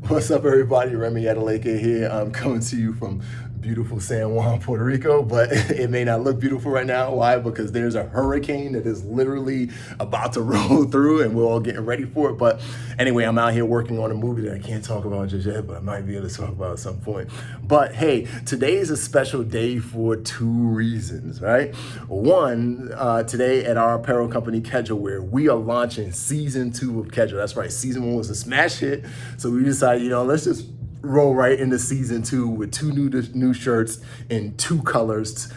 What's up, everybody? Remi Adeleke here. I'm coming to you from beautiful San Juan, Puerto Rico, but it may not look beautiful right now. Why? Because there's a hurricane that is literally about to roll through and we're all getting ready for it. But anyway, I'm out here working on a movie that I can't talk about just yet, but I might be able to talk about at some point. But hey, today is a special day for two reasons, right? One, today at our apparel company, Kedgeware, we are launching season 2 of Kedgeware. That's right, season 1 was a smash hit. So we decided, let's just roll right into season 2 with two new shirts in 2 colors,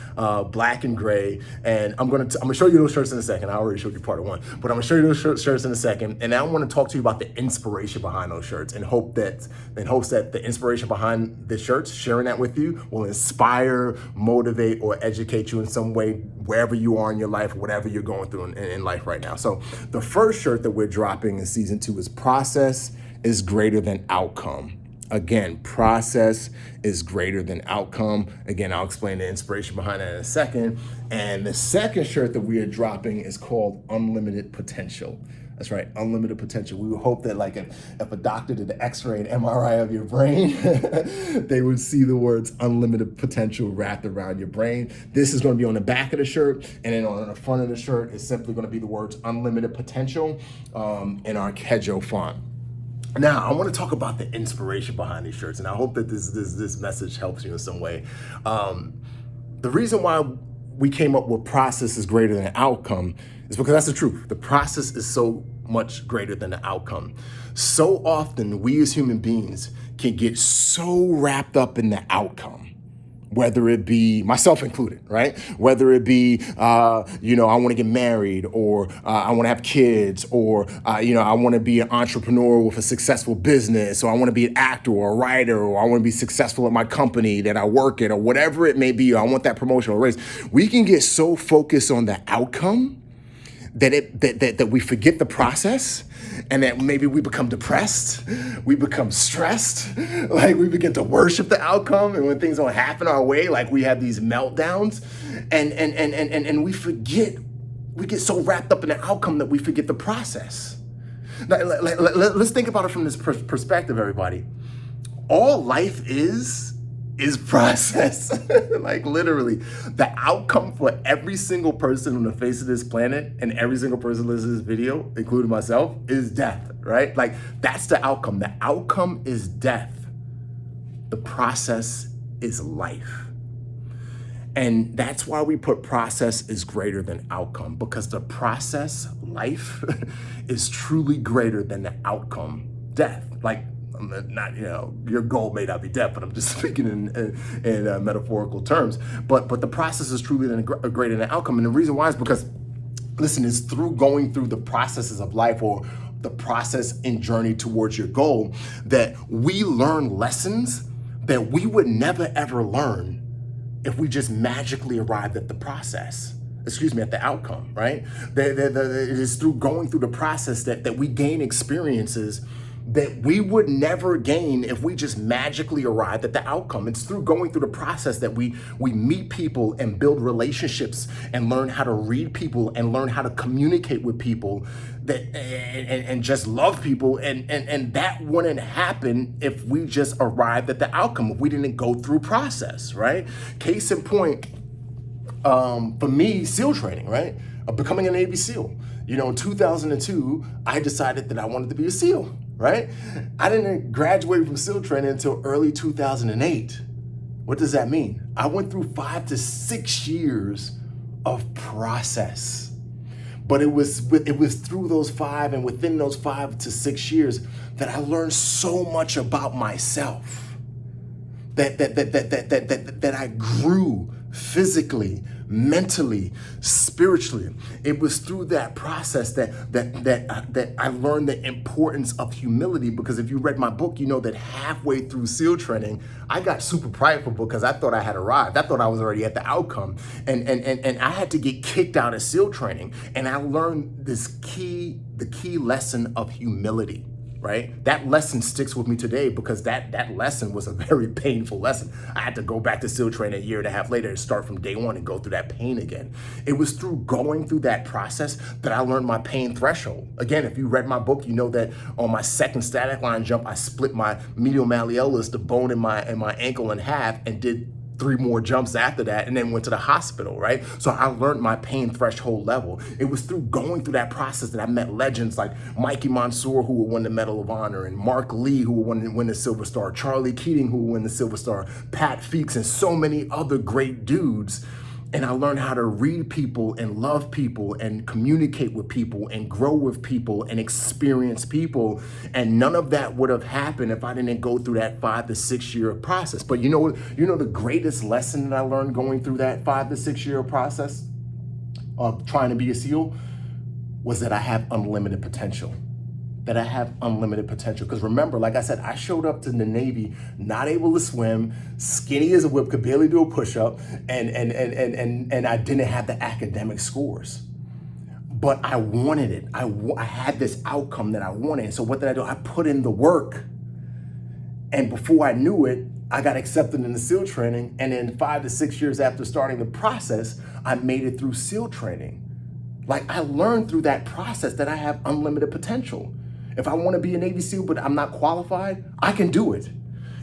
black and gray. And I'm gonna show you those shirts in a second. I already showed you part of 1, but I'm gonna show you those shirts in a second. And I want to talk to you about the inspiration behind those shirts, and hopes that the inspiration behind the shirts, sharing that with you, will inspire, motivate, or educate you in some way wherever you are in your life, whatever you're going through in life right now. So the first shirt that we're dropping in season 2 is "Process is greater than outcome." Again, process is greater than outcome. Again, I'll explain the inspiration behind that in a second. And the second shirt that we are dropping is called "Unlimited Potential." That's right, unlimited potential. We would hope that if a doctor did an X-ray and MRI of your brain, they would see the words "unlimited potential" wrapped around your brain. This is going to be on the back of the shirt, and then on the front of the shirt is simply going to be the words "unlimited potential" in our Kedjo font. Now, I want to talk about the inspiration behind these shirts, and I hope that this message helps you in some way. The reason why we came up with "process is greater than outcome" is because that's the truth. The process is so much greater than the outcome. So often, we as human beings can get so wrapped up in the outcome, whether it be, myself included, right? Whether it be, I want to get married, or I want to have kids, or, I want to be an entrepreneur with a successful business, or I want to be an actor or a writer, or I want to be successful at my company that I work at, or whatever it may be, or I want that promotion or raise. We can get so focused on the outcome that we forget the process, and that maybe we become depressed, we become stressed, like we begin to worship the outcome, and when things don't happen our way, like we have these meltdowns, and we get so wrapped up in the outcome that we forget the process. Now, let's think about it from this perspective, everybody. All life is process. Like literally, the outcome for every single person on the face of this planet and every single person listening to this video, including myself, is death, right? Like that's the outcome. The outcome is death. The process is life. And that's why we put "process is greater than outcome," because the process, life, is truly greater than the outcome, death. Like, not, your goal may not be death, but I'm just speaking in metaphorical terms. But the process is truly greater than the outcome. And the reason why is because, listen, it's through going through the processes of life, or the process and journey towards your goal, that we learn lessons that we would never ever learn if we just magically arrived at the process. At the outcome, right? It is through going through the process that we gain experiences that we would never gain if we just magically arrived at the outcome. It's through going through the process that we meet people and build relationships and learn how to read people and learn how to communicate with people and just love people. And that wouldn't happen if we just arrived at the outcome, if we didn't go through process, right? Case in point, for me, SEAL training, right? Becoming a Navy SEAL. In 2002, I decided that I wanted to be a SEAL, right? I didn't graduate from SEAL training until early 2008. What does that mean? I went through 5 to 6 years of process. But it was through those 5 and within those 5 to 6 years that I learned so much about myself. That I grew physically, mentally, spiritually. It was through that process that I learned the importance of humility, because if you read my book, you know that halfway through SEAL training, I got super prideful because I thought I had arrived. I thought I was already at the outcome. And I had to get kicked out of SEAL training. And I learned the key lesson of humility. right? That lesson sticks with me today because that lesson was a very painful lesson. I had to go back to SEAL training a year and a half later and start from day one and go through that pain again. It was through going through that process that I learned my pain threshold. Again, if you read my book, you know that on my second static line jump, I split my medial malleolus, the bone in my ankle, in half, and did 3 more jumps after that, and then went to the hospital, right? So I learned my pain threshold level. It was through going through that process that I met legends like Mikey Mansour, who would win the Medal of Honor, and Mark Lee, who would win the Silver Star, Charlie Keating, who would win the Silver Star, Pat Feeks, and so many other great dudes. And I learned how to read people and love people and communicate with people and grow with people and experience people. And none of that would have happened if I didn't go through that 5 to 6 year process. But you know the greatest lesson that I learned going through that 5 to 6 year process of trying to be a SEAL was that I have unlimited potential. Because remember, like I said, I showed up to the Navy not able to swim, skinny as a whip, could barely do a push-up, and I didn't have the academic scores. But I wanted it. I had this outcome that I wanted. So what did I do? I put in the work. And before I knew it, I got accepted into SEAL training. And then 5 to 6 years after starting the process, I made it through SEAL training. Like, I learned through that process that I have unlimited potential. If I want to be a Navy SEAL, but I'm not qualified, I can do it.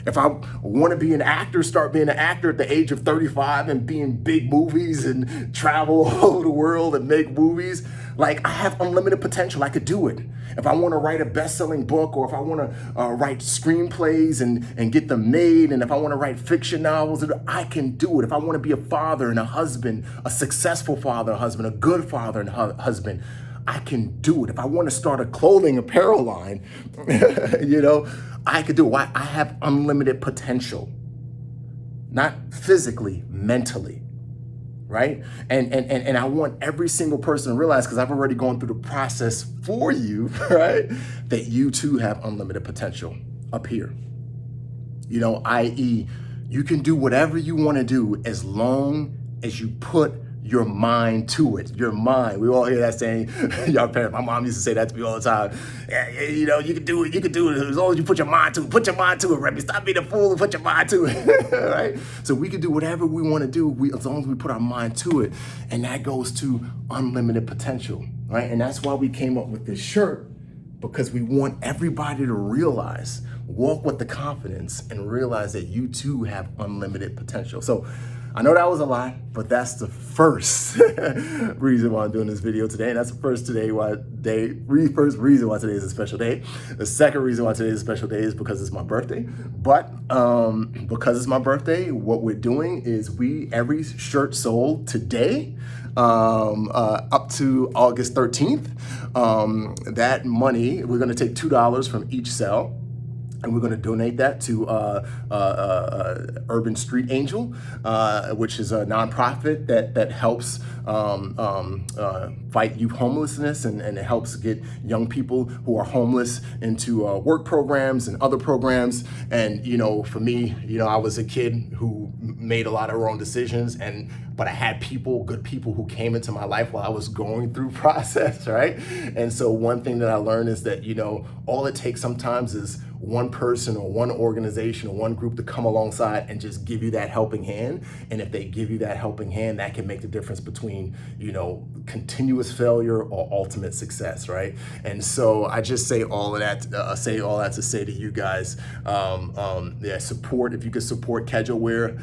If I want to be an actor, start being an actor at the age of 35 and be in big movies and travel all over the world and make movies, like, I have unlimited potential. I could do it. If I want to write a best-selling book, or if I want to write screenplays and get them made, and if I want to write fiction novels, I can do it. If I want to be a father and a husband, a successful father and husband, a good father and husband, I can do it. If I want to start a clothing apparel line, I could do it. I have unlimited potential, not physically, mentally, right? And I want every single person to realize, because I've already gone through the process for you, right, that you too have unlimited potential up here. I.e., you can do whatever you want to do as long as you put your mind to it. Your mind. We all hear that saying. Y'all parents, my mom used to say that to me all the time. You can do it. You can do it as long as you put your mind to it. Put your mind to it, Remi. Stop being a fool and put your mind to it. Right? So we can do whatever we want to do as long as we put our mind to it. And that goes to unlimited potential, right? And that's why we came up with this shirt, because we want everybody to realize, walk with the confidence and realize that you too have unlimited potential. So I know that was a lot, but that's the first reason why I'm doing this video today. And that's the first reason why today is a special day. The second reason why today is a special day is because it's my birthday. But because it's my birthday, what we're doing is every shirt sold today, up to August 13th, that money, we're gonna take $2 from each sale, and we're going to donate that to Urban Street Angel, which is a nonprofit that helps fight youth homelessness, and it helps get young people who are homeless into work programs and other programs. And for me, I was a kid who made a lot of wrong decisions, but I had good people who came into my life while I was going through process, right? And so one thing that I learned is that all it takes sometimes is one person or one organization or one group to come alongside and just give you that helping hand. And if they give you that helping hand, that can make the difference between, continuous failure or ultimate success, right? And so I just say all of that, to say to you guys, support, if you could support casual wear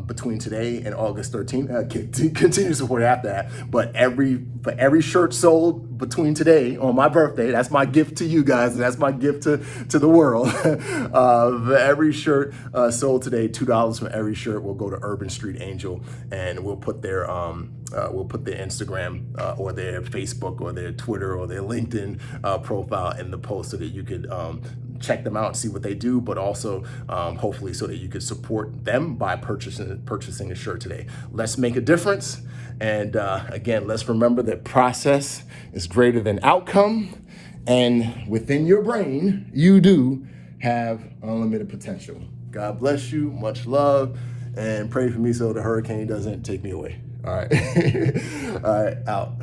between today and August 13th, continue to support after that. But for every shirt sold between today on my birthday, that's my gift to you guys, and that's my gift to the world. Every shirt sold today, $2 from every shirt will go to Urban Street Angel, and we'll put their Instagram or their Facebook or their Twitter or their LinkedIn profile in the post, so that you could check them out and see what they do, but also hopefully so that you could support them by purchasing a shirt today. Let's make a difference. And again, let's remember that process is greater than outcome. And within your brain, you do have unlimited potential. God bless you. Much love. And pray for me so the hurricane doesn't take me away. All right. All right. Out.